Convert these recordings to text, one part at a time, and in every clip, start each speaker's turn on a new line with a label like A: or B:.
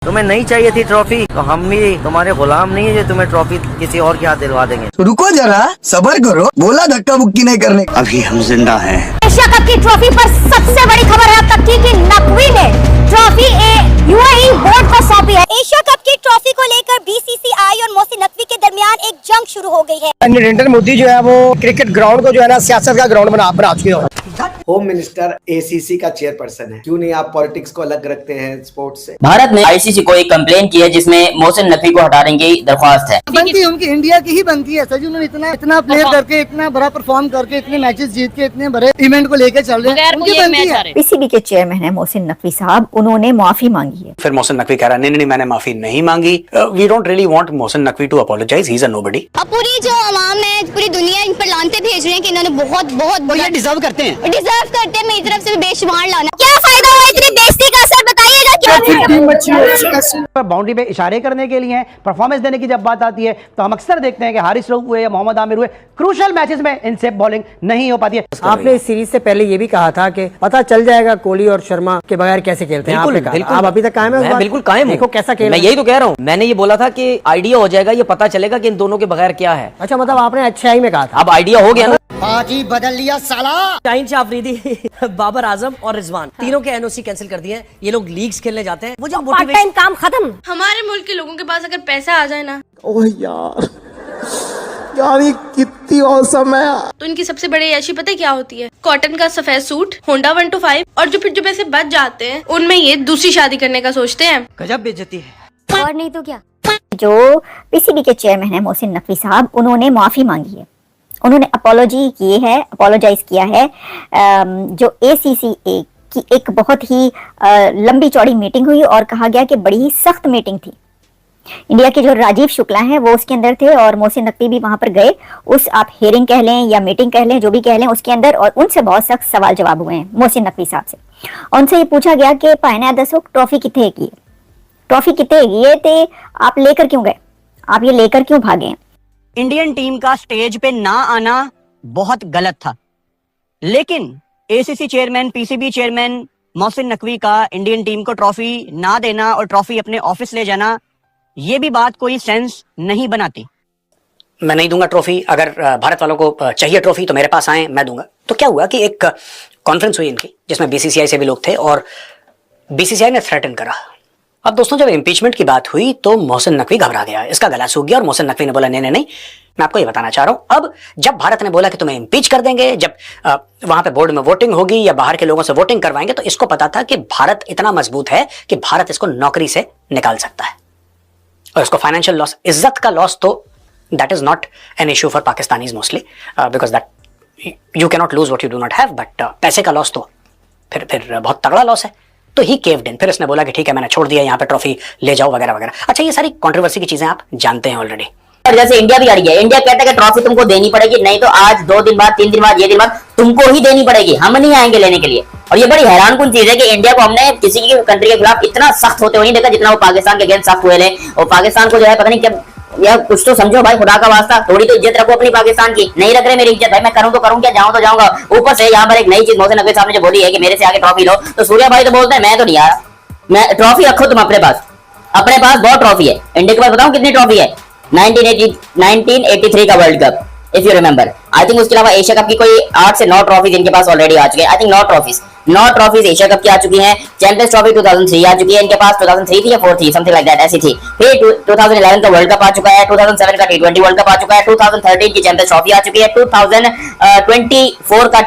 A: तुम्हें नहीं चाहिए थी ट्रॉफी तो हम भी तुम्हारे गुलाम नहीं है जो तुम्हें ट्रॉफी किसी और के हाथ दिलवा देंगे।
B: तो रुको जरा, सबर करो, बोला धक्का मुक्की नहीं करने।
C: अभी हम जिंदा हैं।
D: एशिया कप की ट्रॉफी पर सबसे बड़ी खबर है अब तक की कि नकवी ने ट्रॉफी यूएई बोर्ड को सौंपी है। एशिया कप की ट्रॉफी को लेकर बीसीसीआई और मोहसिन नकवी के दरमियान एक जंग शुरू हो गई है।
E: नरेंद्र मोदी जो है वो क्रिकेट ग्राउंड को जो है ना सियासत का ग्राउंड बना चुके हो।
F: होम मिनिस्टर एसीसी का चेयरपर्सन है, क्यों नहीं आप पॉलिटिक्स को अलग रखते हैं स्पोर्ट्स से?
G: भारत ने आईसीसी को एक कंप्लेन की है जिसमें मोहसिन नकवी को हटाने की दरख्वास्त है।
H: बनती है उनकी इंडिया की ही बनती है सर, उन्होंने इतना प्ले करके, इतना बड़ा परफॉर्म करके, इतने मैचेस जीत के, इतने बड़े इवेंट को लेकर चल रहे हैं, उनकी बनती है।
D: पीसीबी के चेयरमैन है मोहसिन नकवी साहब, उन्होंने माफी मांगी है।
C: फिर मोहसिन नकवी कह रहा है नहीं मैंने माफी नहीं मांगी। We don't really want Mohsin Naqvi to apologise, he is a nobody.
I: अब पूरी जो अवाम है, पूरी दुनिया इन पर लानते भेज रहे हैं कि इन्होंने बहुत बड़ा
E: डिजर्व करते हैं
I: मेरी तरफ से भी बेशुमार लाना। क्या फायदा हुआ इतनी बेइज्जती का? सर बताइएगा क्या?
E: बाउंड्री पे इशारे करने के लिए परफॉर्मेंस देने की जब बात आती है तो हम अक्सर देखते हैं कि हारिस रऊफ हुए या मोहम्मद आमिर हुए, क्रूशल मैचेस में इनसे बॉलिंग नहीं हो पाती है।
H: आपने इस सीरीज से पहले ये भी कहा था कि पता चल जाएगा कोहली और शर्मा के बगैर कैसे खेलते हैं। आपने कहा, आप अभी तक कायम है?
J: बिल्कुल कायम हूं।
H: देखो कैसा खेल।
J: मैं यही तो कह रहा हूँ, मैंने ये बोला था कि आइडिया हो जाएगा, ये पता चलेगा कि इन दोनों के बगैर क्या है।
H: अच्छा, मतलब आपने अच्छाई में कहा था,
J: अब आइडिया हो गया ना।
H: बाजी बदल लिया साला।
K: शाहीन शाह अफरीदी, बाबर आजम और रिजवान तीनों के एनओसी कैंसिल कर दिए हैं। ये लोग लीग्स खेलने जाते हैं। वो जो
D: पार्ट टाइम काम खत्म।
I: हमारे मुल्क के लोगों के पास अगर पैसा आ जाए ना,
B: ओह यार ये कितनी औसम है।
I: तो इनकी सबसे बड़ी ऐशी पता है क्या होती है? कॉटन का सफेद सूट, होंडा 125 और जो पैसे बच जाते हैं उनमें ये दूसरी शादी करने का सोचते हैं।
E: गजब बेइज्जती है।
D: और नहीं तो क्या। जो पीसीबी के चेयरमैन है मोहसिन नकवी साहब, उन्होंने माफी मांगी है, उन्होंने अपोलोजाइज किया है। जो एसीसी की एक बहुत ही लंबी चौड़ी मीटिंग हुई और कहा गया कि बड़ी ही सख्त मीटिंग थी। इंडिया के जो राजीव शुक्ला हैं वो उसके अंदर थे और मोहसिन नकवी भी वहां पर गए। उस आप हियरिंग कह लें या मीटिंग कह लें, जो भी कह लें, उसके अंदर और उनसे बहुत सख्त सवाल जवाब हुए हैं मोहसिन नकवी साहब से। उनसे ये पूछा गया कि पायना दसो ट्रॉफी कितने की है, ट्रॉफी कितने ये थे, आप लेकर क्यों गए, आप ये लेकर क्यों भागे?
G: इंडियन टीम का स्टेज पे ना आना बहुत गलत था, लेकिन ACC chairman, PCB chairman Mohsin Naqvi का इंडियन टीम को ट्रॉफी ना देना और ट्रॉफी अपने ऑफिस ले जाना, ये भी बात कोई सेंस नहीं बनाती।
C: मैं नहीं दूंगा ट्रॉफी। अगर भारत वालों को चाहिए ट्रॉफी तो मेरे पास आए, मैं दूंगा। तो क्या हुआ कि एक कॉन्फ्रेंस हुई इनकी जिसमें बीसीसीआई से भी लोग थे और बीसीसीआई ने थ्रेटन करा। अब दोस्तों जब इम्पीचमेंट की बात हुई तो मोहसिन नकवी घबरा गया, इसका गला सूख गया और मोहसिन नकवी ने बोला नहीं, मैं आपको ये बताना चाह रहा हूं। अब जब भारत ने बोला कि तुम्हें इम्पीच कर देंगे, जब वहां पे बोर्ड में वोटिंग होगी या बाहर के लोगों से वोटिंग करवाएंगे, तो इसको पता था कि भारत इतना मजबूत है कि भारत इसको नौकरी से निकाल सकता है और इसको फाइनेंशियल लॉस, इज्जत का लॉस, तो that is not an issue for Pakistanis mostly, because that you can not lose what you do not have, but पैसे का लॉस तो फिर बहुत तगड़ा लॉस है। तो ही केव्ड इन, फिर इसने बोला कि ठीक है मैंने छोड़ दिया, यहाँ पे ट्रॉफी ले जाओ वगैरह वगैरह। अच्छा, ये सारी कंट्रोवर्सी की चीजें आप जानते हैं ऑलरेडी।
G: और जैसे इंडिया भी अड़ी है, इंडिया कहता है कि ट्रॉफी तुमको देनी पड़ेगी, नहीं तो आज 2 दिन बाद, 3 दिन बाद, ये दिन बाद तुमको ही देनी पड़ेगी, हम नहीं आएंगे लेने के लिए। और ये बड़ी हैरान कुन चीज है कि इंडिया को हमने किसी की कंट्री के खिलाफ इतना सख्त होते हुए नहीं देखा जितना वो पाकिस्तान के अगेंस्ट सख्त हुए थे। और पाकिस्तान को जो है पता नहीं क्या, या कुछ तो समझो भाई, खुदा का वास्ता थोड़ी तो इज्जत रखो अपनी पाकिस्तान की। नहीं रख रहे मेरी इज्जत भाई, मैं करूं तो करूं क्या, जाऊं तो जाऊंगा। ऊपर से यहाँ पर एक नई चीज मोहसिन नकवी साहब ने जो बोली है कि मेरे से आगे ट्रॉफी लो, तो सूर्या भाई तो बोलते हैं मैं तो नहीं यार, मैं ट्रॉफी रखो तुम अपने पास बहुत ट्रॉफी है। इंडिया के पास बताऊं कितनी ट्रॉफी है? 1983 का world cup, if you remember. I think उसके अलावा एशिया कप की कोई 8 से 9 ट्रॉफीज इनके पास ऑलरेडी आ चुकी है। I think 9 trophies Asia cup की आ चुकी हैं। चैंपियंस ट्रॉफी 2003 आ चुकी है इनके पास, 2003 थी या 4 थी, समथिंग लाइक दैट, ऐसी थी। फिर 2011 का वर्ल्ड कप आ चुका है, 2007 का T20 वर्ल्ड कप आ चुका है, 2013 की चैंपियंस ट्रॉफी आ चुकी है, 2024 का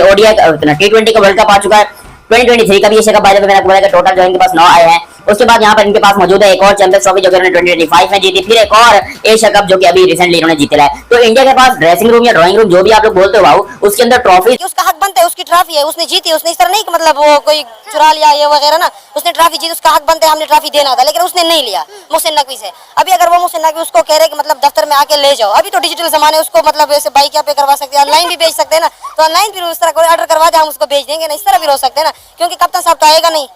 G: ओडीआई T20 का वर्ल्ड कप आ चुका है, 2023 का भी Asia cup by the way मैंने आपको बताया कि टोटल जो इनके पास 9 आए हैं। उसके बाद यहाँ पर इनके पास मौजूद है एक और चैंपियंस ट्रॉफी जो कि उन्होंने 2025 में जीती, फिर एक और एशिया कप जो कि अभी रिसेंटली इन्होंने जीता है। तो इंडिया के पास ड्रेसिंग रूम या ड्राइंग रूम जो भी आप लोग बोलते हो उसके अंदर ट्रॉफी,
D: उसका हक बनता है, उसकी ट्रॉफी है, उसने जीती, उसने इस तरह नहीं कि मतलब वो कोई चुरा लिया ये वगैरह ना, उसने ट्रॉफी जीती, उसका हक बनता है, हमने ट्रॉफी देना था, लेकिन उसने नहीं लिया मोहसिन नकवी से। अभी अगर वो मोहसिन नकवी उसको कह रहे कि मतलब दफ्तर में आके ले जाओ, अभी तो डिजिटल जमाने, उसको मतलब ऐसे बाइक पे करवा सकते हैं, ऑनलाइन भी भेज सकते हैं ना, तो ऑनलाइन भी उस तरह कोई ऑर्डर करवा दे हम उसको भेज देंगे ना, इस तरह भी हो सकते हैं ना, क्योंकि कप्तान साहब तो आएगा नहीं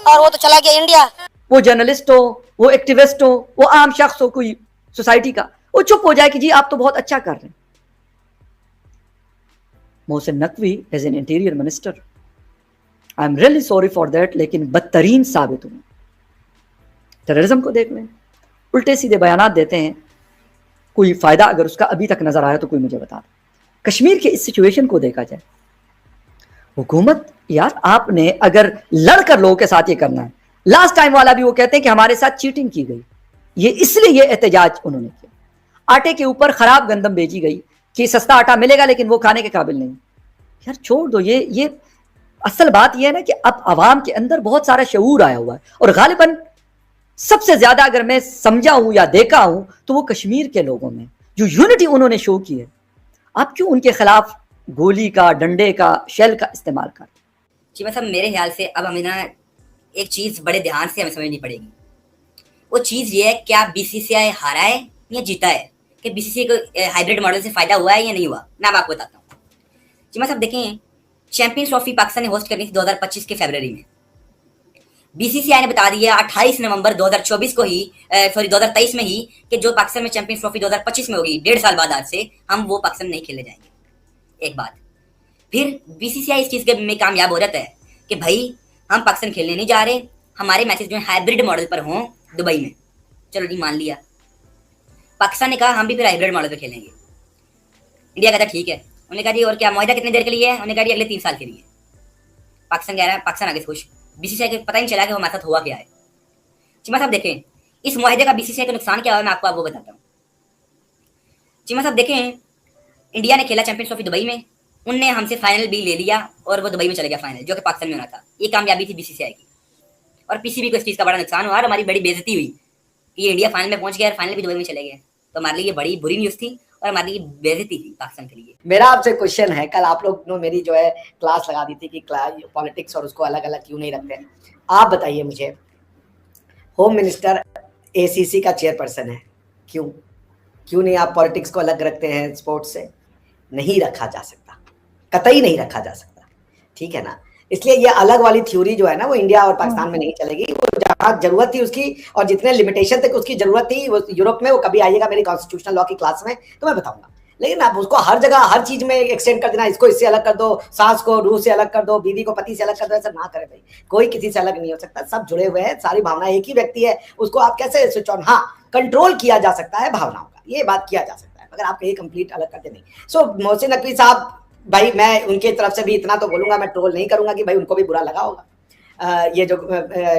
D: और वो तो चला गया इंडिया।
K: वो जर्नलिस्ट हो, वो एक्टिविस्ट हो, वो आम शख्स हो कोई सोसाइटी का, वो चुप हो जाए कि जी आप तो बहुत अच्छा कर रहे हैं। Mohsin Naqvi as an interior minister, I am really sorry for that, लेकिन बदतरीन साबित हुए। टेररिज्म को देख लें, उल्टे सीधे बयानात देते हैं। कोई फ़ायदा अगर उसका अभी तक नज़र आया तो कोई मुझे बता दे। कश्मीर के इस सिचुएशन को देखा जाए, हुकूमत यार आपने अगर लड़कर लोगों के साथ ये करना है, लास्ट टाइम वाला भी वो कहते हैं कि हमारे साथ चीटिंग की गई, ये इसलिए ये एहतजाज उन्होंने किया। आटे के ऊपर खराब गंदम भेजी गई कि सस्ता आटा मिलेगा लेकिन वो खाने के काबिल नहीं। यार छोड़ दो, ये असल बात ये है ना कि अब आवाम के अंदर बहुत सारा शऊर आया हुआ है, और गालिबन सबसे ज्यादा अगर मैं समझा हूं या देखा हूं तो वो कश्मीर के लोगों में जो यूनिटी उन्होंने शो की है। आप क्यों उनके खिलाफ गोली का, डंडे का, शेल का इस्तेमाल कर?
G: जी मतलब मेरे ख्याल से अब हमें ना एक चीज़ बड़े ध्यान से हमें समझनी पड़ेगी। वो चीज़ ये है, क्या बीसीसीआई हारा है या जीता है, कि बीसीसीआई को हाइब्रिड मॉडल से फ़ायदा हुआ है या नहीं हुआ। मैं आपको बताता हूँ। जी मतलब देखें, चैंपियंस ट्रॉफी पाकिस्तान ने होस्ट करनी थी 2025 के फरवरी में। बीसीसीआई ने बता दिया 28 नवंबर 2024 को ही, सॉरी 2023 में ही, कि जो पाकिस्तान में चैंपियंस ट्रॉफी 2025 में होगी, 1.5 साल बाद आज से, हम वो पाकिस्तान नहीं खेले जाएंगे। एक बात। फिर बीसीसीआई इस चीज़ में कामयाब हो जाता है कि भाई हम पाकिस्तान खेलने नहीं जा रहे, हमारे मैचेस जो है हाइब्रिड मॉडल पर हों दुबई में। चलो जी मान लिया, पाकिस्तान ने कहा हम भी फिर हाइब्रिड मॉडल पर खेलेंगे। इंडिया कहता ठीक है। उन्होंने कहा जी और क्या मुआहदा कितनी देर के लिए है? उन्होंने कहा जी अगले 3 साल के लिए। पाकिस्तान कह रहा है, पाकिस्तान आगे खुश, बीसीसीआई को पता नहीं चला कि वो हमारे साथ हुआ क्या है। चीमा साहब देखें, इस मुआहदे का बीसीसीआई को नुकसान क्या हुआ, मैं आपको वो बताता हूँ। चीमा साहब देखें, इंडिया ने खेला चैंपियंस ट्रॉफी दुबई में, उनने हमसे फाइनल भी ले लिया और वो दुबई में चले गया फाइनल, जो कि पाकिस्तान में होना था। ये कामयाबी थी बीसीसीआई की, और पीसीबी को इस चीज़ का बड़ा नुकसान हुआ और हमारी बड़ी बेइज्जती हुई कि ये इंडिया फाइनल में पहुंच गया और फाइनल भी दुबई में चले गए। तो हमारे लिए ये बड़ी बुरी न्यूज़ थी और हमारे लिए बेइज्जती थी पाकिस्तान के लिए।
F: मेरा आपसे क्वेश्चन है, कल आप लोग ने मेरी जो है क्लास लगा दी थी कि पॉलिटिक्स और उसको अलग अलग क्यों नहीं रखते हैं। आप बताइए मुझे, होम मिनिस्टर एसीसी का चेयरपर्सन है, क्यों नहीं आप पॉलिटिक्स को अलग रखते हैं स्पोर्ट्स से? नहीं रखा जा सकता, कतई नहीं रखा जा सकता, ठीक है ना। इसलिए ये अलग वाली थ्योरी जो है ना, वो इंडिया और पाकिस्तान में नहीं चलेगी। वो जहाँ जरूरत थी उसकी और जितने लिमिटेशन तक उसकी जरूरत थी, वो यूरोप में, वो कभी आइएगा मेरी कॉन्स्टिट्यूशनल लॉ की क्लास में तो मैं बताऊंगा। लेकिन आप उसको हर जगह हर चीज में एक्सटेंड कर देना, इसको इससे अलग कर दो, सास को रूह से अलग कर दो, बीवी को पति से अलग कर दो, ऐसा ना करे भाई। कोई किसी से अलग नहीं हो सकता, सब जुड़े हुए हैं, सारी भावना एक ही व्यक्ति है, उसको आप कैसे स्विच ऑन, हाँ कंट्रोल किया जा सकता है भावनाओं का, ये बात किया जा सकता है, मगर आप कहीं कंप्लीट अलग करते नहीं। सो मोहसिन नकवी साहब, भाई मैं उनके तरफ से भी इतना तो बोलूंगा, मैं ट्रोल नहीं करूंगा कि भाई उनको भी बुरा लगा होगा ये जो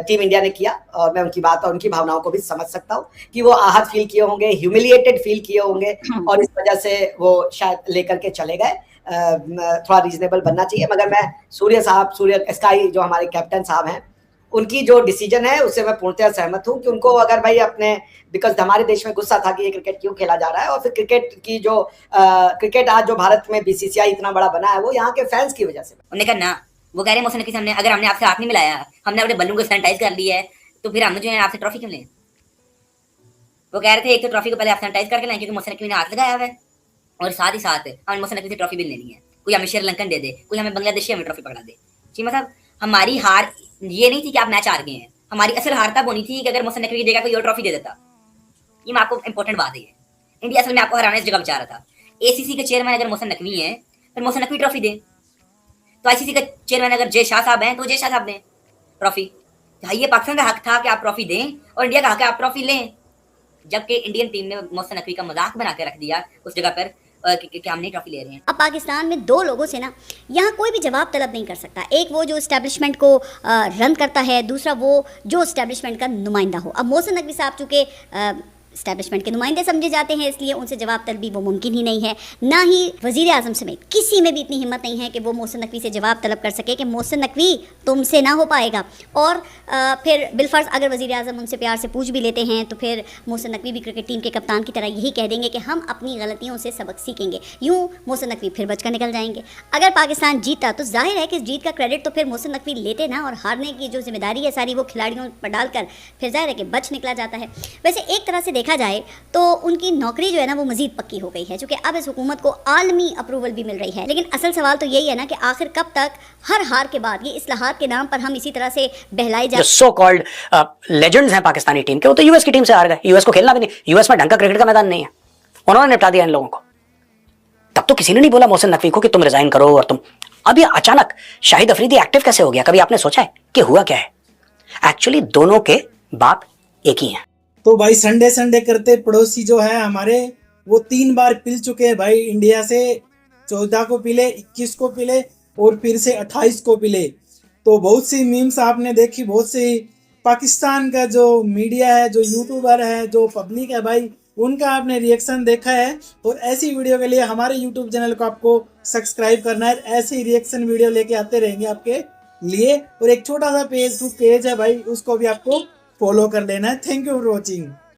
F: टीम इंडिया ने किया, और मैं उनकी बात और उनकी भावनाओं को भी समझ सकता हूँ कि वो आहत फील किए होंगे, ह्यूमिलिएटेड फील किए होंगे, और इस वजह से वो शायद लेकर के चले गए। थोड़ा रीजनेबल बनना चाहिए। मगर मैं सूर्य स्काई जो हमारे कैप्टन साहब हैं, उनकी जो डिसीजन है उससे मैं पूर्णतः सहमत हूँ कि उनको अगर भाई अपने, बिकॉज हमारे देश में गुस्सा था कि ये क्रिकेट क्यों खेला जा रहा है, और फिर क्रिकेट की जो क्रिकेट आज जो भारत में बीसीसीआई इतना बड़ा बना है वो यहाँ के फैंस की वजह से।
G: उन्होंने कहा ना, वो कह रहे हैं मोहसिन नकवी साहब ने, अगर हमने आपसे हाथ नहीं मिलाया, हमने अपने बल्लू को सैनिटाइज कर लिया है, तो फिर हमने जो है आपसे ट्रॉफी क्यों लें? वो कह रहे थे एक तो ट्रॉफी को पहले आप सैनिटाइज करके लाएं, क्योंकि मोहसिन नकवी ने हाथ लगाया हुआ है, और साथ ही साथ हमने मोहसिन नकवी से ट्रॉफी भी लेनी है। कोई हमें श्रीलंकन दे दे, कोई हमें बांग्लादेशी हमें ट्रॉफी पकड़ा दे। चीमा साहब, हमारी हार ये नहीं थी कि आप मैच हार गए हैं, हमारी असल हार तब होनी थी कि अगर मोहसिन नकवी की जगह कोई और ट्रॉफी दे देता। ये मैं आपको इंपॉर्टेंट बात है। इंडिया असल में आपको हराने की जगह बेचारा था। एसीसी के चेयरमैन अगर मोहसिन नकवी हैं, फिर मोहसिन नकवी ट्रॉफी दे। तो आईसीसी का चेयरमैन अगर जय शाह साहब हैं, तो जय शाह साहब दें ट्रॉफी। भाई ये पाकिस्तान का हक था कि आप ट्रॉफी दें, और इंडिया का हक है आप ट्रॉफी लें। जबकि इंडियन टीम ने मोहसिन नकवी का मजाक बना के रख दिया उस जगह पर कि हम नहीं ट्रॉफी ले रहे हैं।
D: अब पाकिस्तान में दो लोगों से ना यहाँ कोई भी जवाब तलब नहीं कर सकता। एक वो जो इस्टेब्लिशमेंट को रन करता है, दूसरा वो जो इस्टेब्लिशमेंट का नुमाइंदा हो। अब मोहसिन नकवी साहब चूँकि इस्टेब्लिशमेंट के नुमाइंदे समझे जाते हैं, इसलिए उनसे जवाब तलबी वो मुमकिन ही नहीं है। ना ही वज़ीर आज़म समेत किसी में भी इतनी हिम्मत नहीं है कि वो मोहसिन नकवी से जवाब तलब कर सके कि मोहसिन नकवी तुमसे ना हो पाएगा। और फिर बिलफर्ज अगर वज़ीर आज़म उनसे प्यार से पूछ भी लेते हैं, तो फिर मोहसिन नकवी भी क्रिकेट टीम के कप्तान की तरह यही कह देंगे कि हम अपनी गलतियों से सबक सीखेंगे। यूँ मोहसिन नकवी फिर बचकर निकल जाएंगे। अगर पाकिस्तान जीता तो जाहिर है कि इस जीत का क्रेडिट तो फिर मोहसिन नकवी लेते ना, और हारने की जो जिम्मेदारी है सारी वो खिलाड़ियों पर डालकर फिर जाहिर है कि बच निकला जाता है। वैसे एक तरह से देखा जाए तो उनकी नौकरी जो है ना वो मजीद पक्की हो गई है, क्योंकि अब इस हुकूमत को आलमी अप्रूवल भी मिल रही है। लेकिन असल सवाल तो यही है ना कि आखिर कब तक हर हार के बाद ये इस्लाहात के नाम पर हम इसी तरह से बहलाए जाए।
C: सो कॉल्ड लेजेंड्स हैं पाकिस्तानी टीम के, वो तो यूएस की टीम से हार गए। यूएस को खेलना भी नहीं, यूएस में ढंग का क्रिकेट का मैदान नहीं है, उन्होंने निपटा दिया इन लोगों को। तब तो किसी ने नहीं बोला मोहसिन नकवी को कि तुम रिजाइन करो। और तुम अब ये अचानक शाहिद अफरीदी एक्टिव कैसे हो गया? कभी आपने सोचा है कि हुआ क्या है? एक्चुअली दोनों के बाप एक ही हैं।
B: तो भाई संडे संडे करते पड़ोसी जो है हमारे, वो 3 बार पिल चुके हैं भाई इंडिया से। 14 को पिले, 21 को पिले और फिर से 28 को पिले। तो बहुत सी मीम्स आपने देखी, बहुत सी पाकिस्तान का जो मीडिया है, जो यूट्यूबर है, जो पब्लिक है भाई, उनका आपने रिएक्शन देखा है। तो ऐसी वीडियो के लिए हमारे यूट्यूब चैनल को आपको सब्सक्राइब करना है। ऐसी रिएक्शन वीडियो लेके आते रहेंगे आपके लिए। और एक छोटा सा फेसबुक पेज है भाई, उसको भी आपको फॉलो कर लेना है। Thank you for watching.